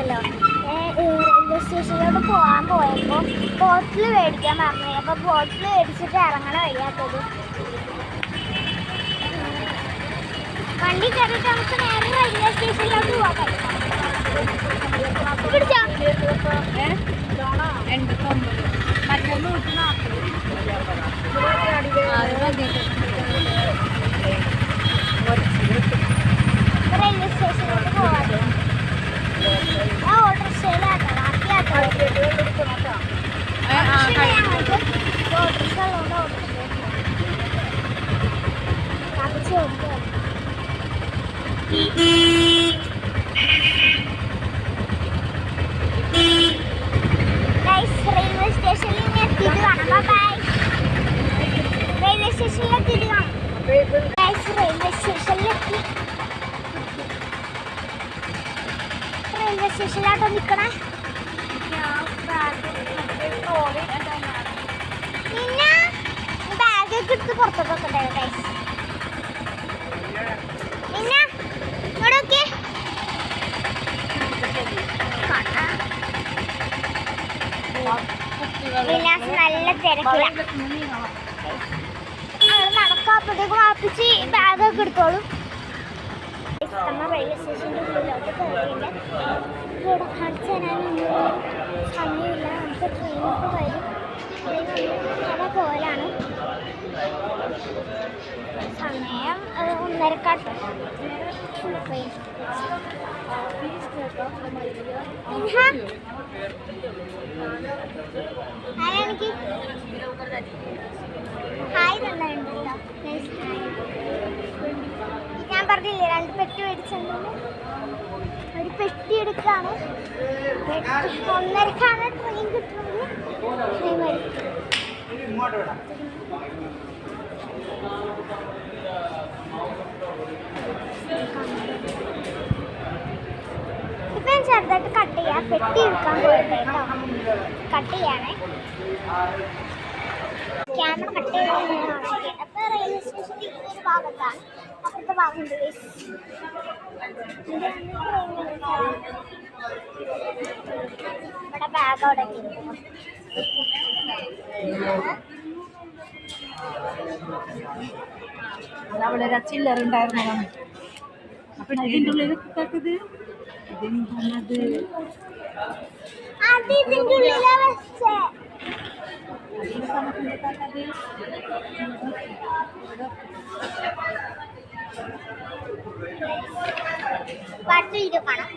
ഉണ്ടല്ലോ റെയിൽവേ സ്റ്റേഷനിലോട്ട് പോകാൻ പോയപ്പോൾ ബോട്ടിൽ മേടിക്കാൻ പറഞ്ഞു. അപ്പോൾ ബോട്ടിൽ മേടിച്ചിട്ട് ഇറങ്ങണ വഴിയാത്തത്. വണ്ടി കയറിയിട്ട് നമുക്ക് നേരെ റെയിൽവേ സ്റ്റേഷനിലോട്ട് പോകാം. പിടിച്ചോ റെയിൽവേ സ്റ്റേഷനിലോട്ട് പോകാം. ആ ഓട്ടോറിക്ഷയിലാട്ടോ ബാക്കിയാട്ടോ ഓട്ടോറിക്ഷ ഉള്ളതുകൊണ്ട് ഓട്ടോറിക്ഷ ഓടിക്കാം. റെയിൽവേ സ്റ്റേഷനിൽ എത്തിയിട്ട് കാണാം. ബൈ. റെയിൽവേ സ്റ്റേഷനിൽ എത്തിയിട്ട് കാണാം. റെയിൽവേ സ്റ്റേഷനിലെത്തി. റെയിൽവേ സ്റ്റേഷനിലാട്ടോ നിൽക്കണേ. പിന്നെ ബാഗൊക്കെ എടുത്ത് പുറത്തോട്ട് വെക്കണ്ടേ ഗൈസ്. പിന്നെ ഇവിടെ ഒക്കെ നല്ല തിരക്കില്ല. നടക്കാപ്പത്തേക്ക് വാപ്പിച്ച് ബാഗൊക്കെ എടുത്തോളും. നമ്മൾ റെയിൽവേ സ്റ്റേഷൻ്റെ ഉള്ളിലോട്ട് കയറിയില്ല. ഇവിടെ കാണിച്ചു തരാനൊന്നും സമയമില്ല. നമുക്ക് ട്രെയിനൊക്കെ വരും. ട്രെയിൻ പല പോലാണ്. സമയം 1:30 ട്രെയിൻ. എനിക്ക് ഹായ് തന്നിട്ടുണ്ടല്ലോ. ഞാൻ പറഞ്ഞില്ലേ 2 പെട്ടി മേടിച്ചിട്ടുണ്ടെന്ന്. ഒരു പെട്ടി എടുക്കാണ്. 1:30 ട്രെയിൻ കിട്ടുന്നത്. ട്രെയിൻ വരും. ഇപ്പം ഞാൻ ചെറുതായിട്ട് കട്ട് ചെയ്യാം. പെട്ടി എടുക്കാൻ പോയിട്ട് കേട്ടോ. കട്ട് ചെയ്യാനേ ക്യാമറ കട്ട് ചെയ്ത്. അപ്പോൾ റെയിൽവേ സ്റ്റേഷൻ്റെ ഈ ഒരു ഭാഗത്താണ്. അപ്പുറത്തെ ഭാഗമുണ്ട്. ഇവിടെ ബാഗ് അവിടെ അതവിടെ ചില്ലറുണ്ടായിരുന്നതാണ്. അപ്പൊ ഇതിൻ്റെ ഉള്ളിൽ കിട്ടാത്തത് ഇതിൻ്റെ ഉള്ളിലാ വെച്ചേ. പാട്ട് വീഡിയോ കാണാം.